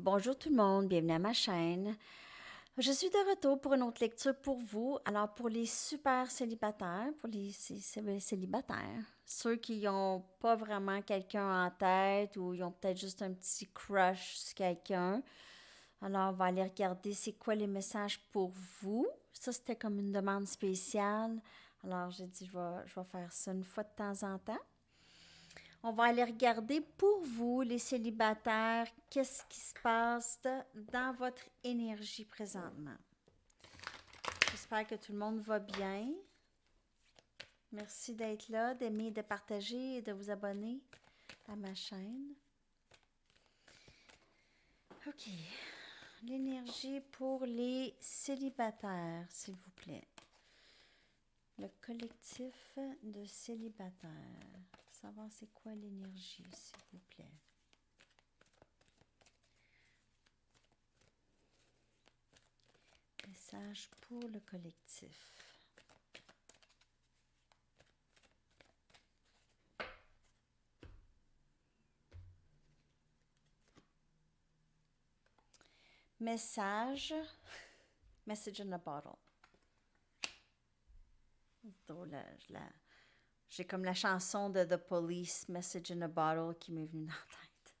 Bonjour tout le monde, bienvenue à ma chaîne. Je suis de retour pour une autre lecture pour vous. Alors pour les super célibataires, pour les célibataires, ceux qui n'ont pas vraiment quelqu'un en tête ou ils ont peut-être juste un petit crush sur quelqu'un, alors on va aller regarder c'est quoi les messages pour vous. Ça c'était comme une demande spéciale. Alors j'ai dit je vais faire ça une fois de temps en temps. On va aller regarder pour vous, les célibataires, qu'est-ce qui se passe dans votre énergie présentement. J'espère que tout le monde va bien. Merci d'être là, d'aimer, de partager et de vous abonner à ma chaîne. OK. L'énergie pour les célibataires, s'il vous plaît. Le collectif de célibataires. Savoir c'est quoi l'énergie, s'il vous plaît. Message pour le collectif. Message in a bottle. Drôle, j'ai comme la chanson de The Police, Message in a Bottle, qui m'est venue dans la tête.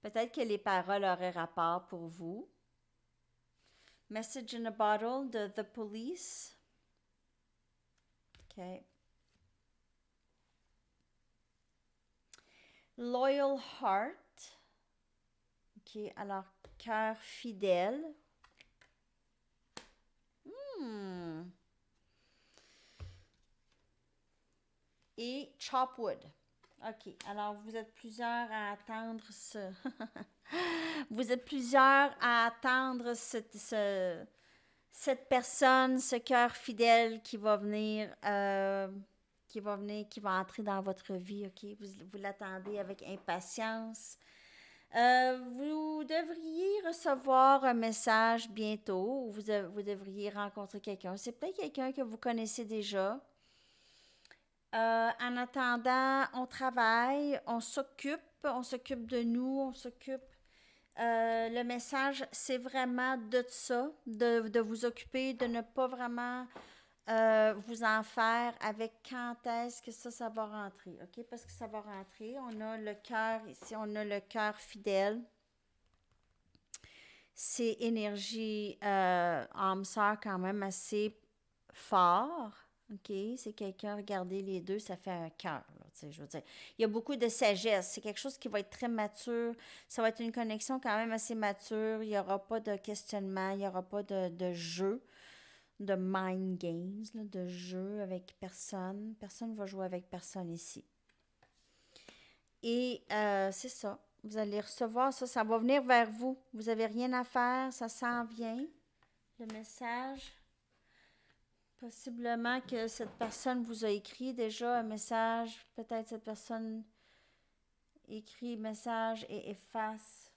Peut-être que les paroles auraient rapport pour vous. Message in a Bottle de The Police. OK. Loyal Heart. OK, alors, cœur fidèle. Hmm. Et Chopwood. OK, alors vous êtes plusieurs à attendre ce... vous êtes plusieurs à attendre cette personne, ce cœur fidèle qui va venir, qui va entrer dans votre vie, OK? Vous l'attendez avec impatience. Vous devriez recevoir un message bientôt ou vous devriez rencontrer quelqu'un. C'est peut-être quelqu'un que vous connaissez déjà. En attendant, on travaille, on s'occupe de nous, on s'occupe. Le message, c'est vraiment de ça, de vous occuper, de ne pas vraiment vous en faire avec quand est-ce que ça va rentrer, OK? Parce que ça va rentrer. On a le cœur ici, on a le cœur fidèle. C'est énergie âme sœur quand même assez fort. OK? C'est quelqu'un, regardez les deux, ça fait un cœur. Je veux dire, il y a beaucoup de sagesse. C'est quelque chose qui va être très mature. Ça va être une connexion quand même assez mature. Il n'y aura pas de questionnement, il n'y aura pas de jeu, de mind games, là, de jeu avec personne. Personne ne va jouer avec personne ici. Et c'est ça. Vous allez recevoir ça. Ça va venir vers vous. Vous n'avez rien à faire. Ça s'en vient. Le message. Possiblement que cette personne vous a écrit déjà un message. Peut-être cette personne écrit message et efface.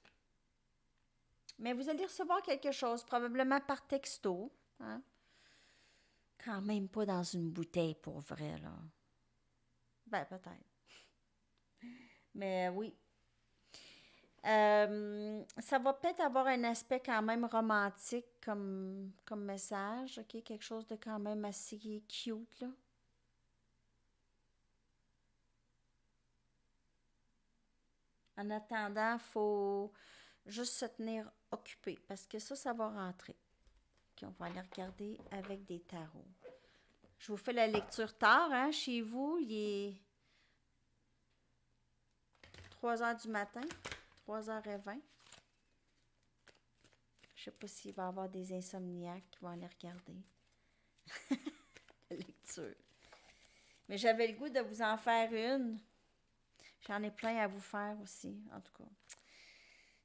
Mais vous allez recevoir quelque chose, probablement par texto. Hein? Quand même pas dans une bouteille pour vrai, là. Ben, peut-être. Mais oui. Ça va peut-être avoir un aspect quand même romantique comme message, OK? Quelque chose de quand même assez cute, là. En attendant, il faut juste se tenir occupé parce que ça va rentrer. OK, on va aller regarder avec des tarots. Je vous fais la lecture tard, hein, chez vous. Il est 3 heures du matin, 3h20. Je sais pas s'il va y avoir des insomniaques qui vont aller regarder la lecture. Mais j'avais le goût de vous en faire une. J'en ai plein à vous faire aussi, en tout cas.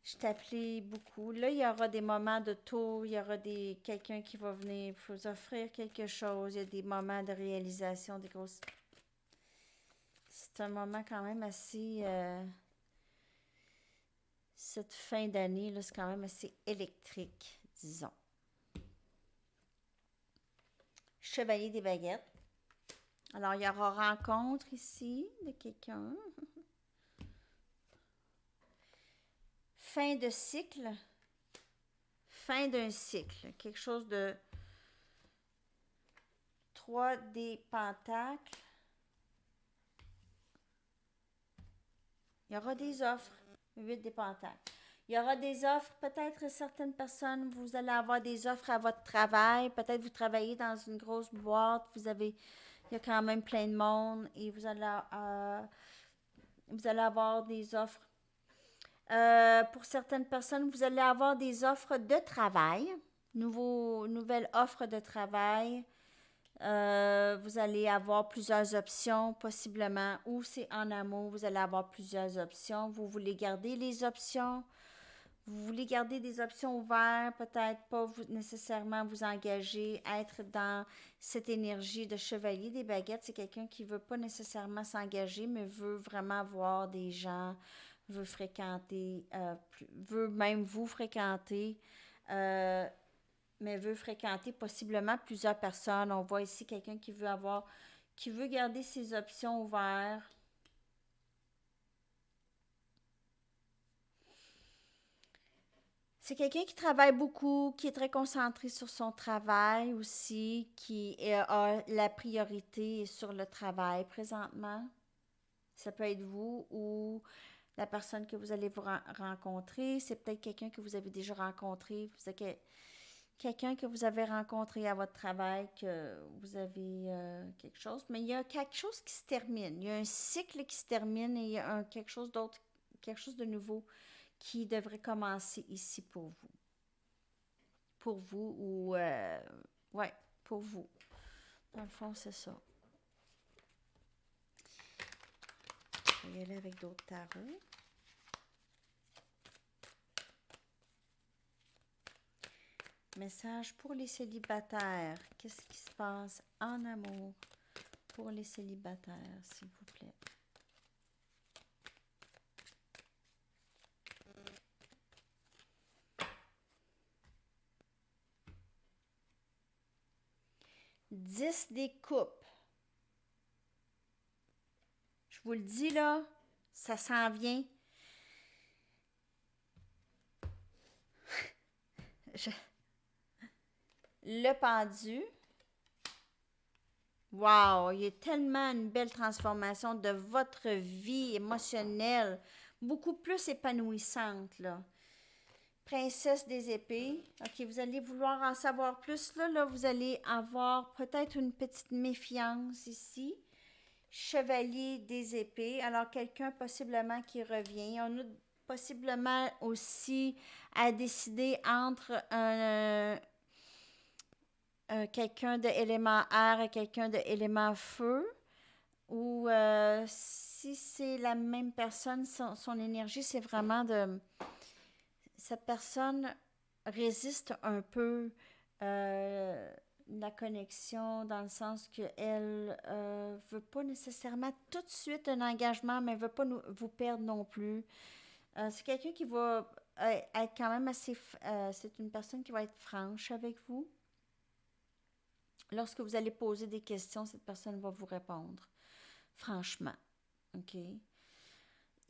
Je t'appelais beaucoup. Là, il y aura des moments de tour, il y aura quelqu'un qui va venir vous offrir quelque chose. Il y a des moments de réalisation, des grosses. C'est un moment quand même assez. Cette fin d'année, là, c'est quand même assez électrique, disons. Chevalier des baguettes. Alors, il y aura rencontre ici de quelqu'un. fin de cycle. Fin d'un cycle. Quelque chose de 3 des pentacles. Il y aura des offres. 8 des pentacles. Il y aura des offres. Peut-être certaines personnes, vous allez avoir des offres à votre travail. Peut-être vous travaillez dans une grosse boîte. Il y a quand même plein de monde et vous allez avoir des offres. Pour certaines personnes, vous allez avoir des offres de travail. Nouvelles offres de travail. Vous allez avoir plusieurs options, possiblement, ou c'est en amour, vous allez avoir plusieurs options. Vous voulez garder les options, vous voulez garder des options ouvertes, peut-être pas nécessairement vous engager, être dans cette énergie de chevalier des baguettes. C'est quelqu'un qui veut pas nécessairement s'engager, mais veut vraiment voir des gens, veut fréquenter, veut même vous fréquenter. Mais veut fréquenter possiblement plusieurs personnes. On voit ici quelqu'un qui veut garder ses options ouvertes. C'est quelqu'un qui travaille beaucoup, qui est très concentré sur son travail aussi, qui a la priorité sur le travail présentement. Ça peut être vous ou la personne que vous allez vous rencontrer. C'est peut-être quelqu'un que vous avez déjà rencontré. Quelqu'un que vous avez rencontré à votre travail, que vous avez quelque chose, mais il y a quelque chose qui se termine. Il y a un cycle qui se termine et il y a quelque chose d'autre, quelque chose de nouveau qui devrait commencer ici pour vous. Pour vous ou... ouais, pour vous. Dans le fond, c'est ça. Je vais y aller avec d'autres tarots. Message pour les célibataires. Qu'est-ce qui se passe en amour pour les célibataires, s'il vous plaît? Dix des coupes. Je vous le dis là, ça s'en vient. Le pendu. Wow, il y a tellement une belle transformation de votre vie émotionnelle, beaucoup plus épanouissante, là. Princesse des épées. OK, vous allez vouloir en savoir plus, là vous allez avoir peut-être une petite méfiance ici. Chevalier des épées. Alors, quelqu'un possiblement qui revient. On a possiblement aussi à décider entre quelqu'un de élément air et quelqu'un de élément feu. Ou si c'est la même personne, son énergie, c'est vraiment de... Cette personne résiste un peu la connexion dans le sens qu'elle veut pas nécessairement tout de suite un engagement, mais veut pas vous perdre non plus. C'est quelqu'un qui va être quand même assez... c'est une personne qui va être franche avec vous. Lorsque vous allez poser des questions, cette personne va vous répondre franchement. OK?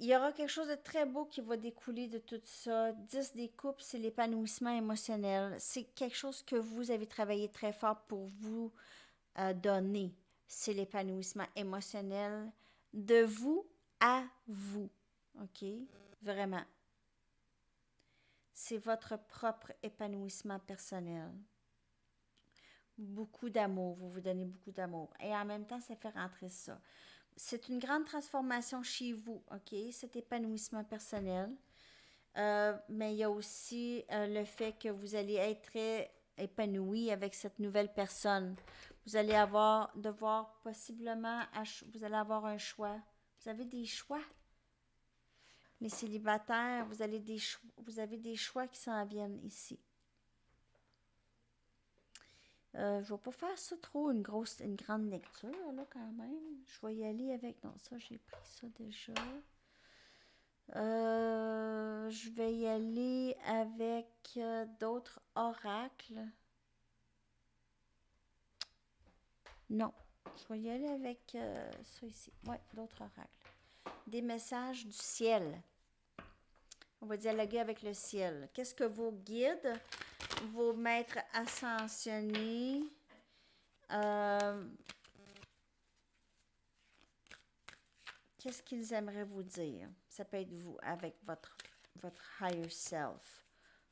Il y aura quelque chose de très beau qui va découler de tout ça. 10 des coupes, c'est l'épanouissement émotionnel. C'est quelque chose que vous avez travaillé très fort pour vous donner. C'est l'épanouissement émotionnel de vous à vous. OK? Vraiment. C'est votre propre épanouissement personnel. Beaucoup d'amour. Vous vous donnez beaucoup d'amour. Et en même temps, ça fait rentrer ça. C'est une grande transformation chez vous, OK? Cet épanouissement personnel. Mais il y a aussi le fait que vous allez être très épanoui avec cette nouvelle personne. Vous allez devoir possiblement, vous allez avoir un choix. Vous avez des choix. Les célibataires, vous avez des choix qui s'en viennent ici. Je ne vais pas faire ça trop, une grande lecture, là, quand même. Je vais y aller avec... Non, ça, j'ai pris ça déjà. Je vais y aller avec d'autres oracles. Non, je vais y aller avec ça ici. Oui, d'autres oracles. Des messages du ciel. On va dialoguer avec le ciel. Qu'est-ce que vos guides, vos maîtres ascensionnés, qu'est-ce qu'ils aimeraient vous dire? Ça peut être vous, avec votre higher self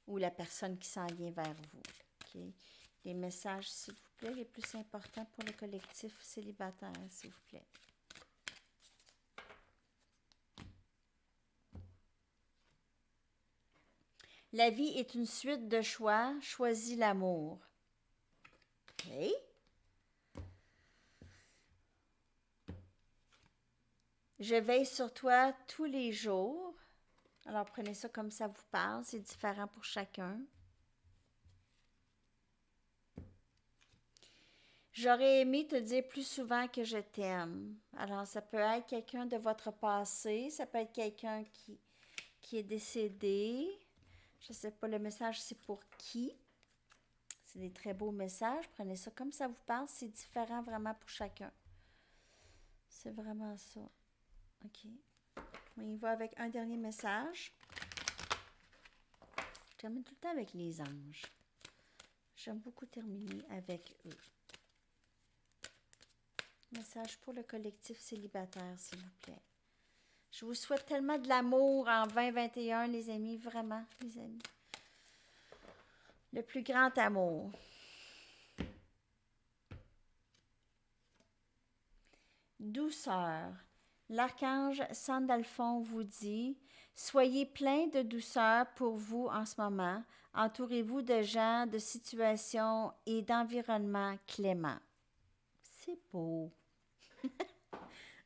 ou la personne qui s'en vient vers vous. Okay? Les messages, s'il vous plaît, les plus importants pour le collectif célibataire, s'il vous plaît. La vie est une suite de choix. Choisis l'amour. OK. Je veille sur toi tous les jours. Alors, prenez ça comme ça vous parle. C'est différent pour chacun. J'aurais aimé te dire plus souvent que je t'aime. Alors, ça peut être quelqu'un de votre passé. Ça peut être quelqu'un qui est décédé. Je ne sais pas, le message, c'est pour qui. C'est des très beaux messages. Prenez ça comme ça vous parle. C'est différent vraiment pour chacun. C'est vraiment ça. OK. On y va avec un dernier message. Je termine tout le temps avec les anges. J'aime beaucoup terminer avec eux. Message pour le collectif célibataire, s'il vous plaît. Je vous souhaite tellement de l'amour en 2021, les amis. Vraiment, les amis. Le plus grand amour. Douceur. L'archange Sandalphon vous dit, soyez plein de douceur pour vous en ce moment. Entourez-vous de gens, de situations et d'environnements cléments. C'est beau.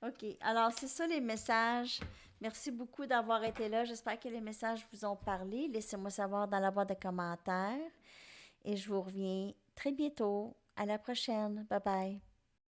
OK. Alors, c'est ça les messages. Merci beaucoup d'avoir été là. J'espère que les messages vous ont parlé. Laissez-moi savoir dans la boîte de commentaires. Et je vous reviens très bientôt. À la prochaine. Bye bye.